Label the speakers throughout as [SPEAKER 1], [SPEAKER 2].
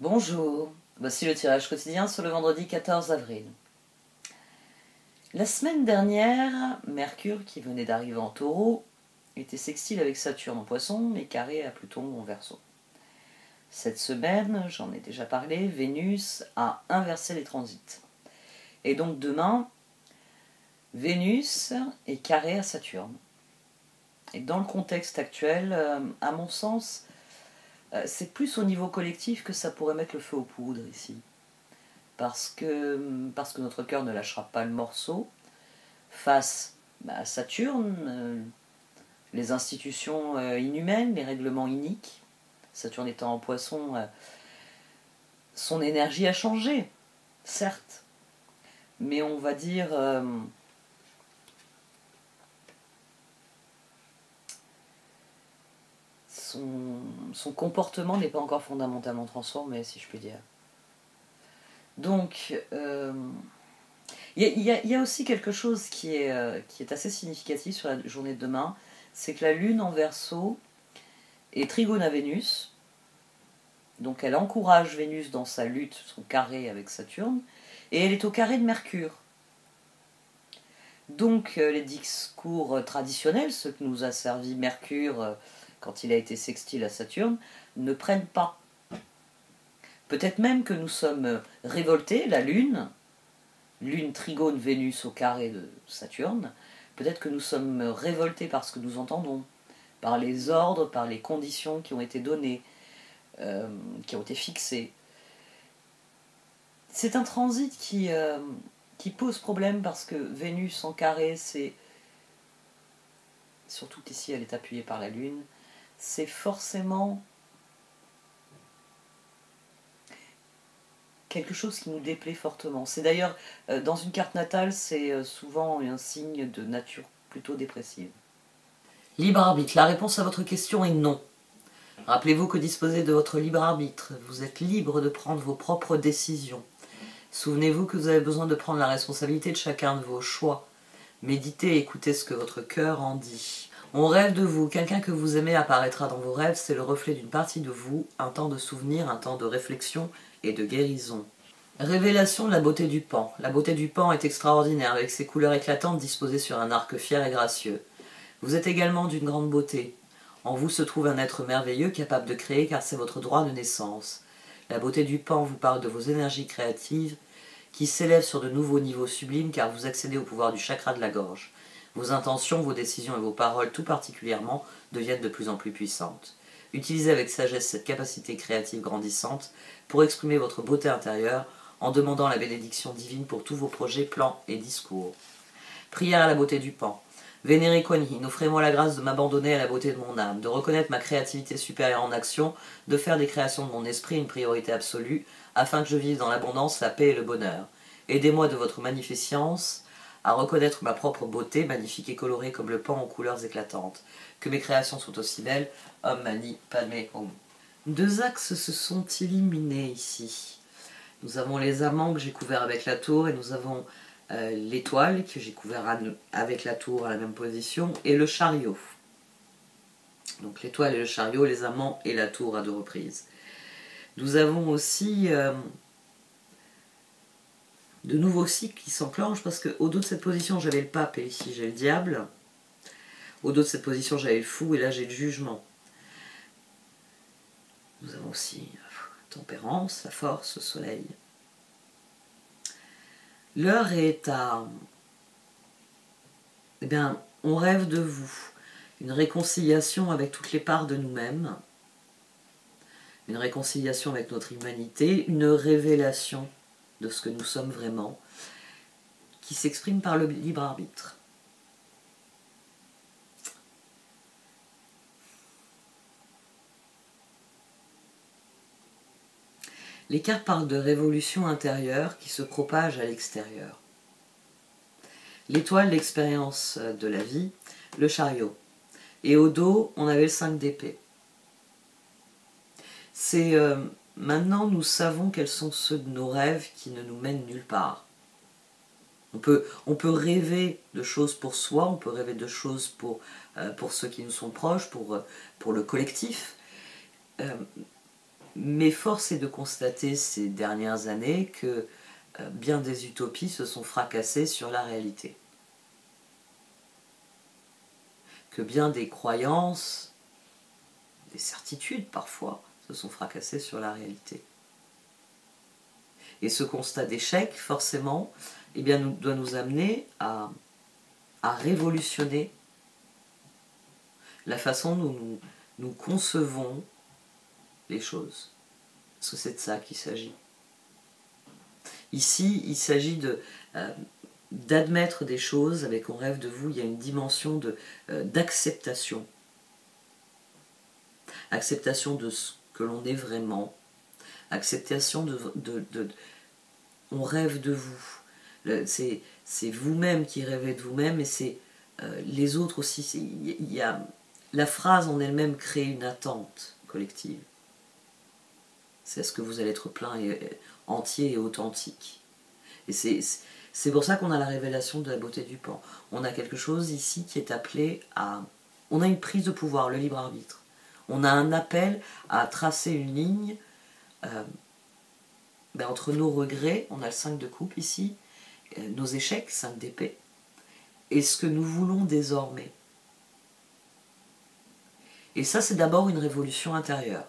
[SPEAKER 1] Bonjour, voici le tirage quotidien sur le vendredi 14 avril. La semaine dernière, Mercure, qui venait d'arriver en Taureau, était sextile avec Saturne en Poisson, mais carré à Pluton en Verseau. Cette semaine, j'en ai déjà parlé, Vénus a inversé les transits. Et donc demain, Vénus est carré à Saturne. Et dans le contexte actuel, à mon sens, c'est plus au niveau collectif que ça pourrait mettre le feu aux poudres ici. Parce que notre cœur ne lâchera pas le morceau face à Saturne, les institutions inhumaines, les règlements iniques. Saturne étant en Poisson, son énergie a changé, certes, mais on va dire son comportement n'est pas encore fondamentalement transformé, si je puis dire. Donc, il y a aussi quelque chose qui est assez significatif sur la journée de demain, c'est que la Lune en Verseau est trigone à Vénus, donc elle encourage Vénus dans sa lutte, son carré avec Saturne, et elle est au carré de Mercure. Donc les discours traditionnels, ceux que nous a servi Mercure quand il a été sextile à Saturne, ne prennent pas. Peut-être même que nous sommes révoltés, la Lune trigone Vénus au carré de Saturne, peut-être que nous sommes révoltés par ce que nous entendons, par les ordres, par les conditions qui ont été données, qui ont été fixées. C'est un transit qui pose problème parce que Vénus en carré, c'est, surtout qu'ici elle est appuyée par la Lune, c'est forcément quelque chose qui nous déplaît fortement. C'est d'ailleurs, dans une carte natale, c'est souvent un signe de nature plutôt dépressive. Libre arbitre. La réponse à votre question est non. Rappelez-vous que disposez de votre libre arbitre. Vous êtes libre de prendre vos propres décisions. Souvenez-vous que vous avez besoin de prendre la responsabilité de chacun de vos choix. Méditez et écoutez ce que votre cœur en dit. On rêve de vous. Quelqu'un que vous aimez apparaîtra dans vos rêves. C'est le reflet d'une partie de vous. Un temps de souvenir, un temps de réflexion et de guérison. Révélation de la beauté du pan. La beauté du pan est extraordinaire, avec ses couleurs éclatantes disposées sur un arc fier et gracieux. Vous êtes également d'une grande beauté. En vous se trouve un être merveilleux capable de créer car c'est votre droit de naissance. La beauté du pan vous parle de vos énergies créatives qui s'élèvent sur de nouveaux niveaux sublimes car vous accédez au pouvoir du chakra de la gorge. Vos intentions, vos décisions et vos paroles tout particulièrement deviennent de plus en plus puissantes. Utilisez avec sagesse cette capacité créative grandissante pour exprimer votre beauté intérieure en demandant la bénédiction divine pour tous vos projets, plans et discours. Prière à la beauté du pan. Vénéré Kuan Yin, offrez-moi la grâce de m'abandonner à la beauté de mon âme, de reconnaître ma créativité supérieure en action, de faire des créations de mon esprit une priorité absolue, afin que je vive dans l'abondance, la paix et le bonheur. Aidez-moi de votre magnificence à reconnaître ma propre beauté, magnifique et colorée comme le pan aux couleurs éclatantes. Que mes créations soient aussi belles. Om Mani Padme Hum. Deux axes se sont illuminés ici. Nous avons les amants que j'ai couverts avec la tour et nous avons l'étoile que j'ai couvert avec la tour à la même position et le chariot. Donc l'étoile et le chariot, les amants et la tour à deux reprises. Nous avons aussi de nouveaux cycles qui s'enclenchent parce qu'au dos de cette position j'avais le pape et ici j'ai le diable. Au dos de cette position j'avais le fou et là j'ai le jugement. Nous avons aussi la tempérance, la force, le soleil. L'heure est à... Eh bien, on rêve de vous. Une réconciliation avec toutes les parts de nous-mêmes. Une réconciliation avec notre humanité. Une révélation de ce que nous sommes vraiment. Qui s'exprime par le libre arbitre. Les cartes parlent de révolution intérieure qui se propage à l'extérieur. L'étoile, l'expérience de la vie, le chariot. Et au dos, on avait le 5 d'épée. C'est maintenant nous savons quels sont ceux de nos rêves qui ne nous mènent nulle part. On peut rêver de choses pour soi, on peut rêver de choses pour ceux qui nous sont proches, pour le collectif. Mais force est de constater ces dernières années que bien des utopies se sont fracassées sur la réalité. Que bien des croyances, des certitudes parfois, se sont fracassées sur la réalité. Et ce constat d'échec, forcément, eh bien, doit nous amener à révolutionner la façon dont nous concevons les choses. Parce que c'est de ça qu'il s'agit. Ici, il s'agit d'admettre des choses avec On rêve de vous. Il y a une dimension d'acceptation. Acceptation de ce que l'on est vraiment. Acceptation On rêve de vous. C'est vous-même qui rêvez de vous-même et c'est les autres aussi. La phrase en elle-même crée une attente collective. C'est à ce que vous allez être plein et entier et authentique. Et c'est pour ça qu'on a la révélation de la beauté du pan. On a quelque chose ici qui est appelé à... On a une prise de pouvoir, le libre arbitre. On a un appel à tracer une ligne entre nos regrets, on a le 5 de coupe ici, nos échecs, 5 d'épée, et ce que nous voulons désormais. Et ça, c'est d'abord une révolution intérieure.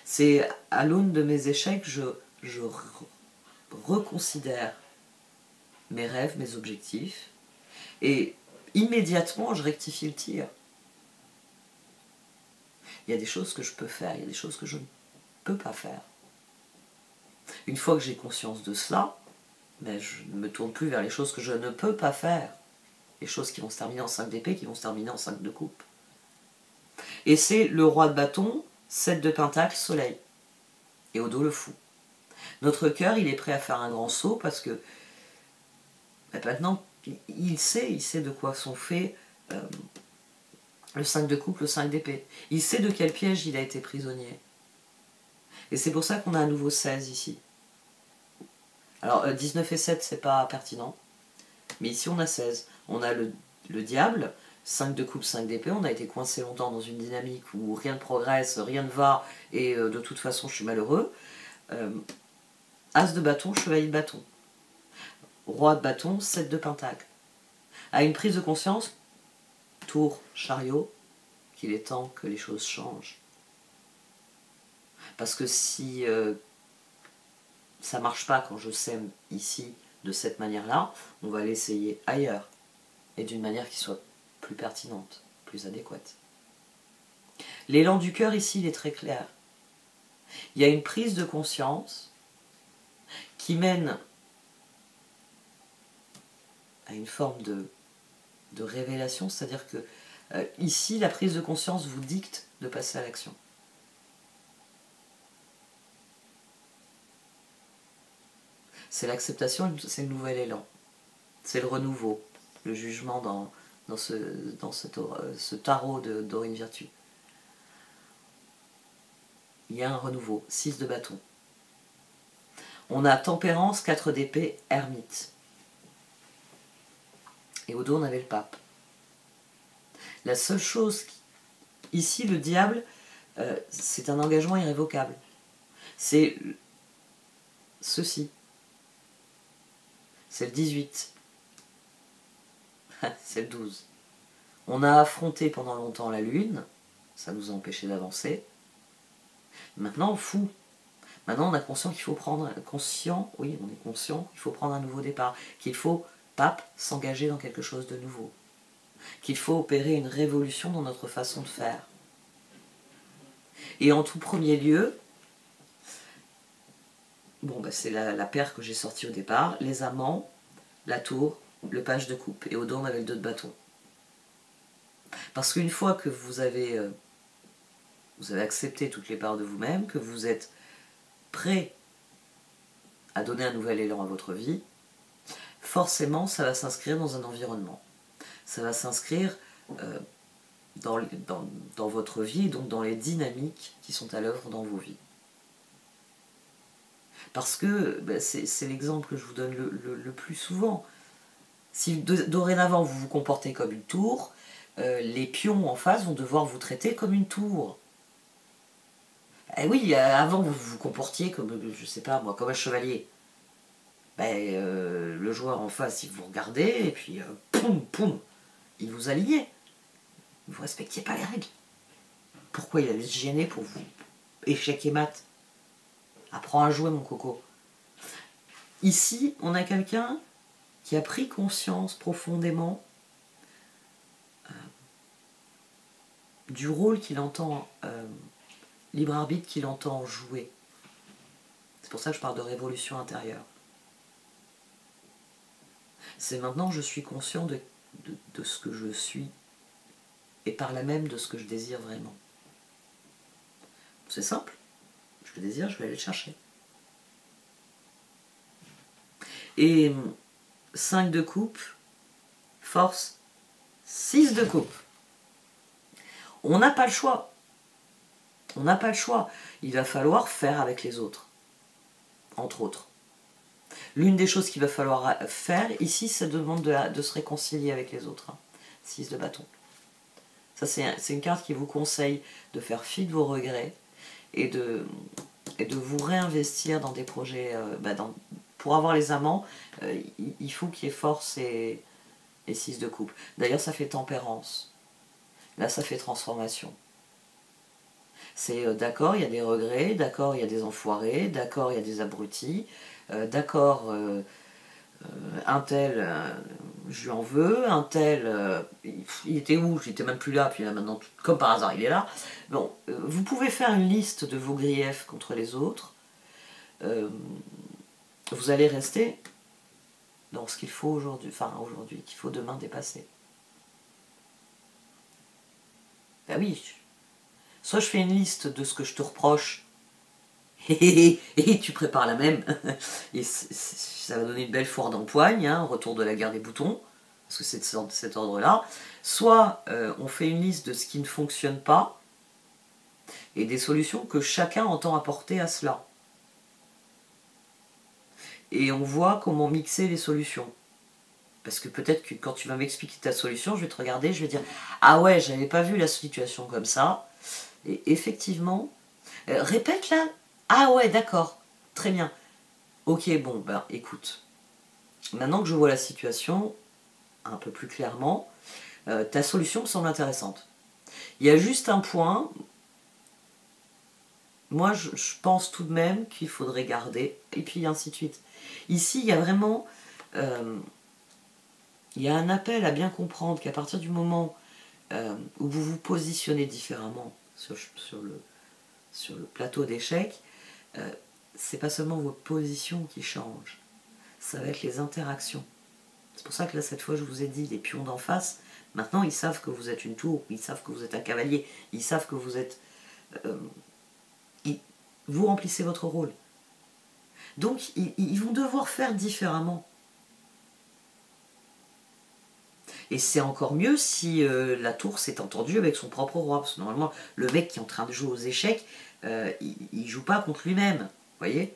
[SPEAKER 1] C'est à l'aune de mes échecs, je reconsidère mes rêves, mes objectifs, et immédiatement, je rectifie le tir. Il y a des choses que je peux faire, il y a des choses que je ne peux pas faire. Une fois que j'ai conscience de cela, je ne me tourne plus vers les choses que je ne peux pas faire. Les choses qui vont se terminer en 5 d'épée, qui vont se terminer en 5 de coupe. Et c'est le roi de bâton, 7 de pentacle, soleil. Et au dos le fou. Notre cœur, il est prêt à faire un grand saut parce que maintenant, il sait de quoi sont faits le 5 de coupe, le 5 d'épée. Il sait de quel piège il a été prisonnier. Et c'est pour ça qu'on a un nouveau 16 ici. Alors 19 et 7, c'est pas pertinent. Mais ici on a 16. On a le diable, 5 de coupe, 5 d'épée. On a été coincé longtemps dans une dynamique où rien ne progresse, rien ne va, et de toute façon je suis malheureux. As de bâton, chevalier de bâton. Roi de bâton, 7 de pentacle. À une prise de conscience, tour, chariot, qu'il est temps que les choses changent. Parce que si ça ne marche pas quand je sème ici de cette manière-là, on va l'essayer ailleurs. Et d'une manière qui soit plus pertinente, plus adéquate. L'élan du cœur ici, il est très clair. Il y a une prise de conscience qui mène à une forme de révélation, c'est-à-dire que ici, la prise de conscience vous dicte de passer à l'action. C'est l'acceptation, c'est le nouvel élan. C'est le renouveau, le jugement dans ce tarot d'Aurine Virtue. Il y a un renouveau, 6 de bâton. On a tempérance, 4 d'épée, ermite. Et au dos, on avait le pape. La seule chose, ici, le diable, c'est un engagement irrévocable. C'est ceci. C'est le 18. C'est le 12. On a affronté pendant longtemps la lune, ça nous a empêché d'avancer. Maintenant, fou. Maintenant, on a conscient qu'il faut prendre... Conscient, oui, on est conscient qu'il faut prendre un nouveau départ. Qu'il faut, pape, s'engager dans quelque chose de nouveau. Qu'il faut opérer une révolution dans notre façon de faire. Et en tout premier lieu, c'est la paire que j'ai sortie au départ, les amants, la tour, le page de coupe. Et au dos, on avait le 2 de bâton. Parce qu'une fois que vous avez accepté toutes les parts de vous-même, que vous êtes prêt à donner un nouvel élan à votre vie, forcément, ça va s'inscrire dans un environnement. Ça va s'inscrire dans votre vie, et donc dans les dynamiques qui sont à l'œuvre dans vos vies. Parce que c'est l'exemple que je vous donne le plus souvent. Si dorénavant vous vous comportez comme une tour, les pions en face vont devoir vous traiter comme une tour. Eh oui, avant vous vous comportiez comme, je sais pas moi, comme un chevalier. Le joueur en face, il vous regardait, et puis poum, poum, il vous alignait. Vous respectiez pas les règles. Pourquoi il allait se gêner pour vous? Échec et mat. Apprends à jouer, mon coco. Ici, on a quelqu'un qui a pris conscience profondément du rôle qu'il entend, libre arbitre qu'il entend jouer. C'est pour ça que je parle de révolution intérieure. C'est maintenant je suis conscient de ce que je suis et par là même de ce que je désire vraiment. C'est simple. Je le désire, je vais aller le chercher. Et 5 de coupe, force, 6 de coupe. On n'a pas le choix. On n'a pas le choix. Il va falloir faire avec les autres. Entre autres. L'une des choses qu'il va falloir faire, ici, ça demande de se réconcilier avec les autres. 6 de bâton. Ça, c'est une carte qui vous conseille de faire fi de vos regrets et de vous réinvestir dans des projets. Pour avoir les amants, il faut qu'il y ait force et 6 de coupe. D'ailleurs, ça fait tempérance. Là, ça fait transformation. C'est d'accord, il y a des regrets, d'accord, il y a des enfoirés, d'accord, il y a des abrutis, d'accord, un tel, je lui en veux, un tel, il était où? J'étais même plus là, puis là maintenant, comme par hasard, il est là. Bon, vous pouvez faire une liste de vos griefs contre les autres. Vous allez rester dans ce qu'il faut aujourd'hui, qu'il faut demain dépasser. Ben oui, soit je fais une liste de ce que je te reproche, et tu prépares la même, et ça va donner une belle foire d'empoigne, retour de la guerre des boutons, parce que c'est de cet ordre-là. Soit on fait une liste de ce qui ne fonctionne pas, et des solutions que chacun entend apporter à cela. Et on voit comment mixer les solutions. Parce que peut-être que quand tu vas m'expliquer ta solution, je vais te regarder, je vais dire « Ah ouais, j'avais pas vu la situation comme ça. » Et effectivement, répète là. « Ah ouais, d'accord, très bien. Ok, bon, ben écoute. Maintenant que je vois la situation un peu plus clairement, ta solution me semble intéressante. Il y a juste un point. Moi, je pense tout de même qu'il faudrait garder, et puis ainsi de suite. Ici, il y a vraiment... il y a un appel à bien comprendre qu'à partir du moment où vous vous positionnez différemment sur le plateau d'échecs, c'est pas seulement vos positions qui changent, ça va être les interactions. C'est pour ça que là, cette fois, je vous ai dit, les pions d'en face, maintenant, ils savent que vous êtes une tour, ils savent que vous êtes un cavalier, ils savent que vous êtes... vous remplissez votre rôle. Donc, ils vont devoir faire différemment. Et c'est encore mieux si la tour s'est entendue avec son propre roi. Parce que normalement, le mec qui est en train de jouer aux échecs, il joue pas contre lui-même. Vous voyez ?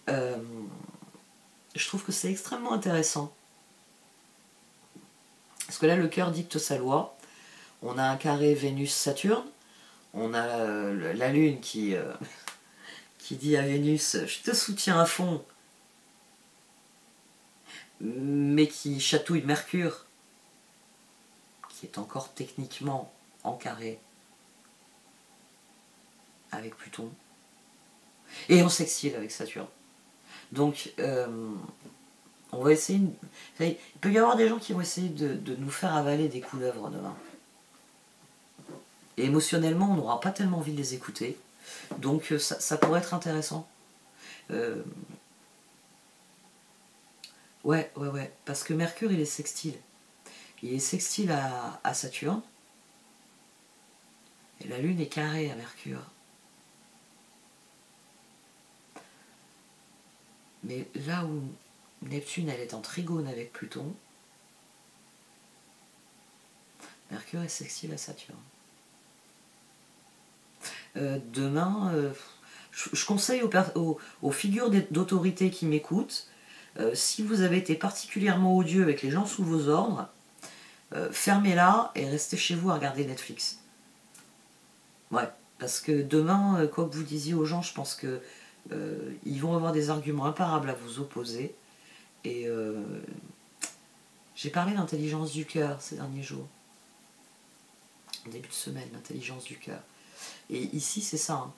[SPEAKER 1] Je trouve que c'est extrêmement intéressant. Parce que là, le cœur dicte sa loi. On a un carré Vénus-Saturne. On a la Lune qui dit à Vénus « Je te soutiens à fond », mais qui chatouille Mercure, qui est encore techniquement en carré avec Pluton. Et on s'exile avec Saturne. Donc, on va essayer... Il peut y avoir des gens qui vont essayer de nous faire avaler des couleuvres demain. Et émotionnellement, on n'aura pas tellement envie de les écouter. Donc, ça pourrait être intéressant. Ouais. Parce que Mercure, il est sextile. Il est sextile à Saturne. Et la Lune est carrée à Mercure. Mais là où Neptune, elle est en trigone avec Pluton, Mercure est sextile à Saturne. Demain, je conseille aux figures d'autorité qui m'écoutent, si vous avez été particulièrement odieux avec les gens sous vos ordres, fermez-la et restez chez vous à regarder Netflix. Ouais, parce que demain, quoi que vous disiez aux gens, je pense que ils vont avoir des arguments imparables à vous opposer. Et j'ai parlé d'intelligence du cœur ces derniers jours, en début de semaine, l'intelligence du cœur. Et ici, c'est ça. Hein.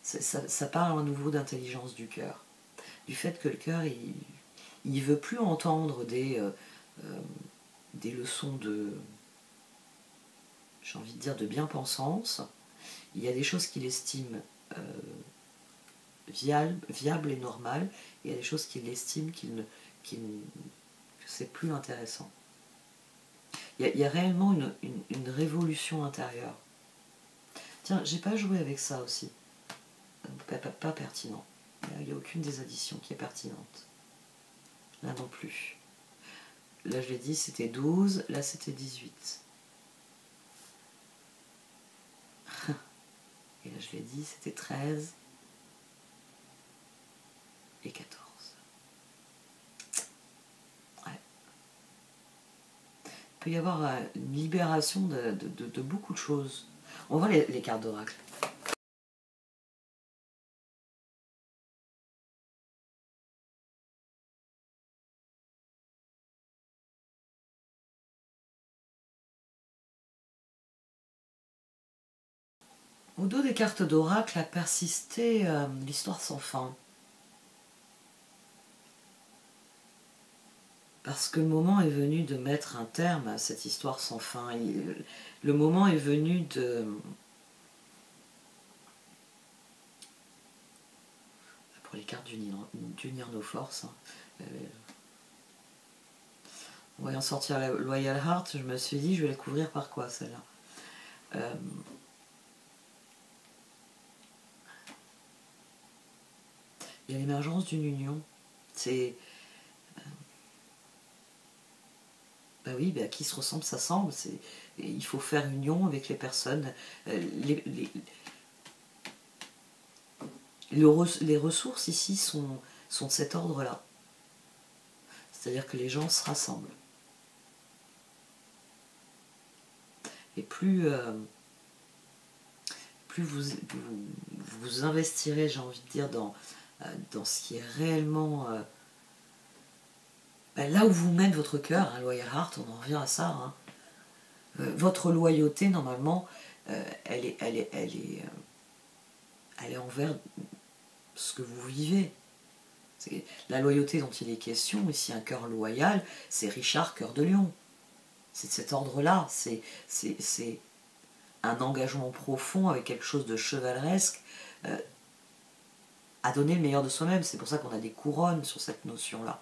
[SPEAKER 1] Ça parle à nouveau d'intelligence du cœur. Du fait que le cœur, il veut plus entendre des leçons de, j'ai envie de dire, de bien-pensance. Il y a des choses qu'il estime viables et normales, et il y a des choses qu'il estime que c'est plus intéressant. Il y a réellement une révolution intérieure. Tiens, j'ai pas joué avec ça aussi. Pas pertinent. Il n'y a aucune des additions qui est pertinente. Là non plus. Là je l'ai dit, c'était 12, là c'était 18. Et là je l'ai dit, c'était 13 et 14. Ouais. Il peut y avoir une libération de beaucoup de choses. On voit les cartes d'oracle. Au dos des cartes d'oracle a persisté l'histoire sans fin. Parce que le moment est venu de mettre un terme à cette histoire sans fin. Le moment est venu de... Pour les cartes d'unir nos forces. Hein, en voyant sortir la Loyal Heart, je me suis dit, je vais la couvrir par quoi celle-là Il y a l'émergence d'une union. C'est... Bah oui, bah, qui se ressemble s'assemble. Il faut faire union avec les personnes. Les ressources ici sont de cet ordre-là. C'est-à-dire que les gens se rassemblent. Et plus vous investirez, j'ai envie de dire, dans ce qui est réellement... là où vous mène votre cœur, hein, Loyal Heart, on en revient à ça. Hein. Votre loyauté, normalement, elle est envers ce que vous vivez. La loyauté dont il est question, ici un cœur loyal, c'est Richard, cœur de lion. C'est de cet ordre-là. C'est un engagement profond avec quelque chose de chevaleresque à donner le meilleur de soi-même. C'est pour ça qu'on a des couronnes sur cette notion-là.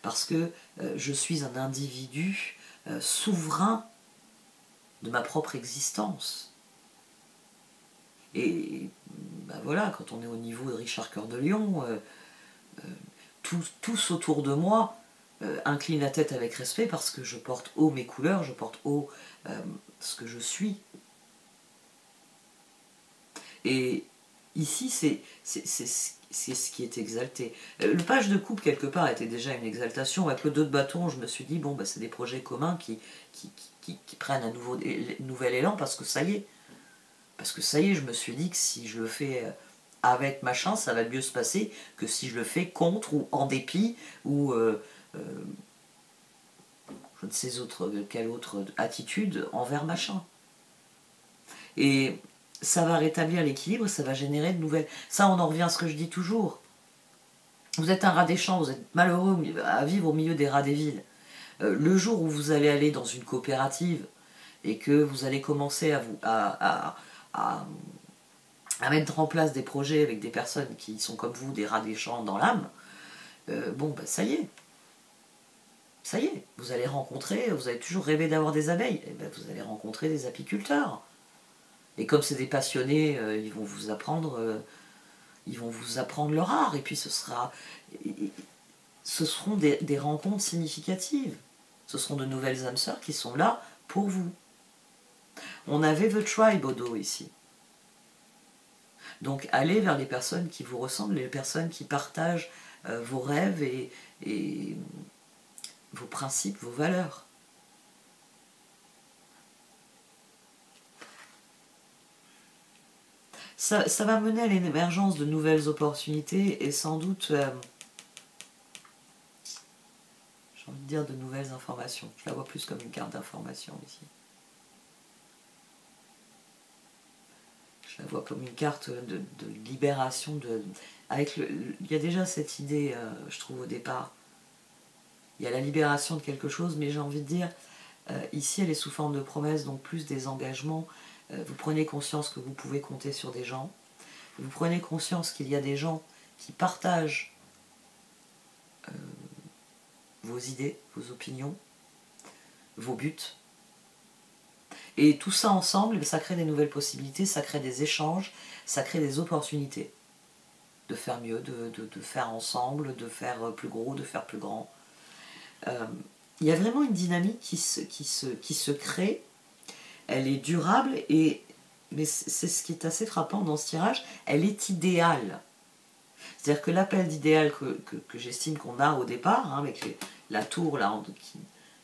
[SPEAKER 1] Parce que je suis un individu souverain de ma propre existence. Et ben voilà, quand on est au niveau de Richard Cœur de Lion, tous autour de moi inclinent la tête avec respect parce que je porte haut mes couleurs, je porte haut ce que je suis. Et ici, c'est ce qui est exalté. Le page de coupe, quelque part, était déjà une exaltation. Avec le 2 de bâton, je me suis dit, bon, bah, c'est des projets communs qui prennent un nouvel élan parce que ça y est. Parce que ça y est, je me suis dit que si je le fais avec machin, ça va mieux se passer que si je le fais contre ou en dépit ou je ne sais quelle autre attitude envers machin. Et ça va rétablir l'équilibre, ça va générer de nouvelles... Ça, on en revient à ce que je dis toujours. Vous êtes un rat des champs, vous êtes malheureux à vivre au milieu des rats des villes. Le jour où vous allez aller dans une coopérative et que vous allez commencer à mettre en place des projets avec des personnes qui sont comme vous, des rats des champs dans l'âme, bon, bah, ça y est. Ça y est, vous allez rencontrer, vous avez toujours rêvé d'avoir des abeilles, et ben, vous allez rencontrer des apiculteurs. Et comme c'est des passionnés, ils vont vous apprendre leur art, et puis ce seront des rencontres significatives. Ce seront de nouvelles âmes sœurs qui sont là pour vous. On avait The Tribe au dos ici. Donc allez vers les personnes qui vous ressemblent, les personnes qui partagent vos rêves et vos principes, vos valeurs. Ça va mener à l'émergence de nouvelles opportunités et sans doute, j'ai envie de dire, de nouvelles informations. Je la vois plus comme une carte d'information ici. Je la vois comme une carte de libération. Il y a déjà cette idée, je trouve, au départ. Il y a la libération de quelque chose, mais j'ai envie de dire, ici, elle est sous forme de promesse, donc plus des engagements. Vous prenez conscience que vous pouvez compter sur des gens. Vous prenez conscience qu'il y a des gens qui partagent vos idées, vos opinions, vos buts. Et tout ça ensemble, ça crée des nouvelles possibilités, ça crée des échanges, ça crée des opportunités de faire mieux, de faire ensemble, de faire plus gros, de faire plus grand. Il y a vraiment une dynamique qui se crée, elle est durable, mais c'est ce qui est assez frappant dans ce tirage, elle est idéale. C'est-à-dire que l'appel d'idéal que j'estime qu'on a au départ, hein, avec la tour là,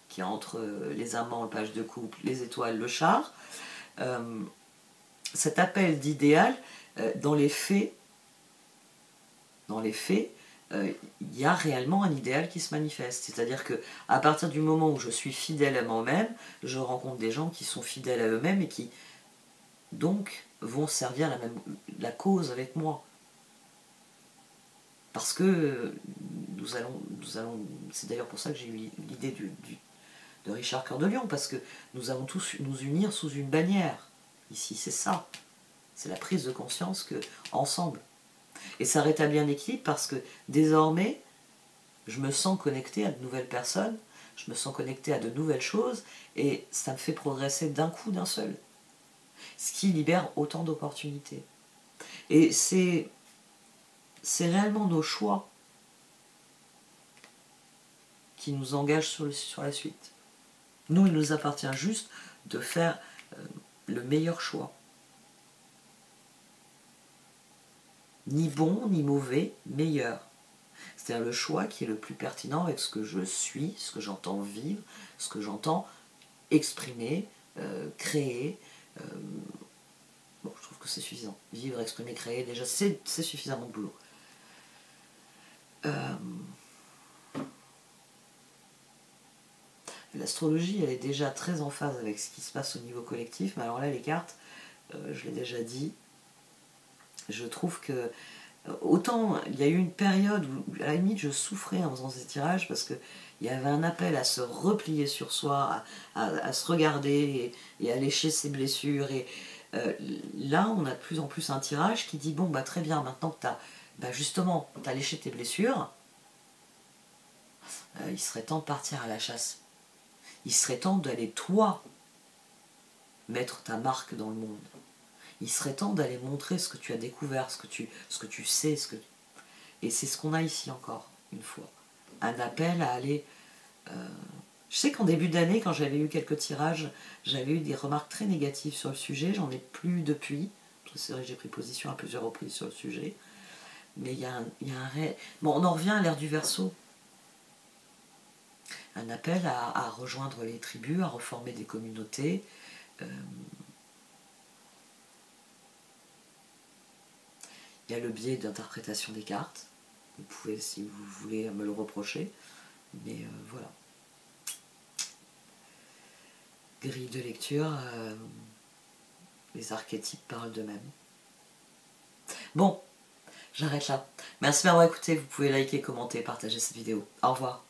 [SPEAKER 1] qui est entre les amants, le page de couple, les étoiles, le char, cet appel d'idéal, dans les faits, il y a réellement un idéal qui se manifeste. C'est-à-dire qu'à partir du moment où je suis fidèle à moi-même, je rencontre des gens qui sont fidèles à eux-mêmes et qui, donc, vont servir la cause avec moi. Parce que nous allons c'est d'ailleurs pour ça que j'ai eu l'idée de Richard Cœur de Lion, parce que nous allons tous nous unir sous une bannière. Ici, c'est ça. C'est la prise de conscience que ensemble. Et ça rétablit un équilibre parce que désormais, je me sens connecté à de nouvelles personnes, je me sens connecté à de nouvelles choses, et ça me fait progresser d'un coup, d'un seul. Ce qui libère autant d'opportunités. Et c'est réellement nos choix qui nous engagent sur la suite. Nous, il nous appartient juste de faire le meilleur choix. Ni bon, ni mauvais, meilleur. C'est-à-dire le choix qui est le plus pertinent avec ce que je suis, ce que j'entends vivre, ce que j'entends exprimer, créer. Bon, je trouve que c'est suffisant. Vivre, exprimer, créer, déjà, c'est suffisamment de boulot. L'astrologie, elle est déjà très en phase avec ce qui se passe au niveau collectif, mais alors là, les cartes, je l'ai déjà dit, je trouve que autant il y a eu une période où à la limite je souffrais en faisant ces tirages parce qu'il y avait un appel à se replier sur soi, à se regarder et à lécher ses blessures. Et là, on a de plus en plus un tirage qui dit bon, bah très bien, maintenant que tu as justement t'as léché tes blessures, il serait temps de partir à la chasse. Il serait temps d'aller, toi, mettre ta marque dans le monde. Il serait temps d'aller montrer ce que tu as découvert, ce que tu sais. Et c'est ce qu'on a ici encore, une fois. Un appel à aller... Je sais qu'en début d'année, quand j'avais eu quelques tirages, j'avais eu des remarques très négatives sur le sujet. J'en ai plus depuis. C'est vrai que j'ai pris position à plusieurs reprises sur le sujet. Mais il y a un Bon, on en revient à l'ère du Verseau. Un appel à rejoindre les tribus, à reformer des communautés. Il y a le biais d'interprétation des cartes. Vous pouvez, si vous voulez, me le reprocher. Mais voilà. Grille de lecture, les archétypes parlent d'eux-mêmes. Bon, j'arrête là. Merci de m'avoir écouté. Vous pouvez liker, commenter, partager cette vidéo. Au revoir.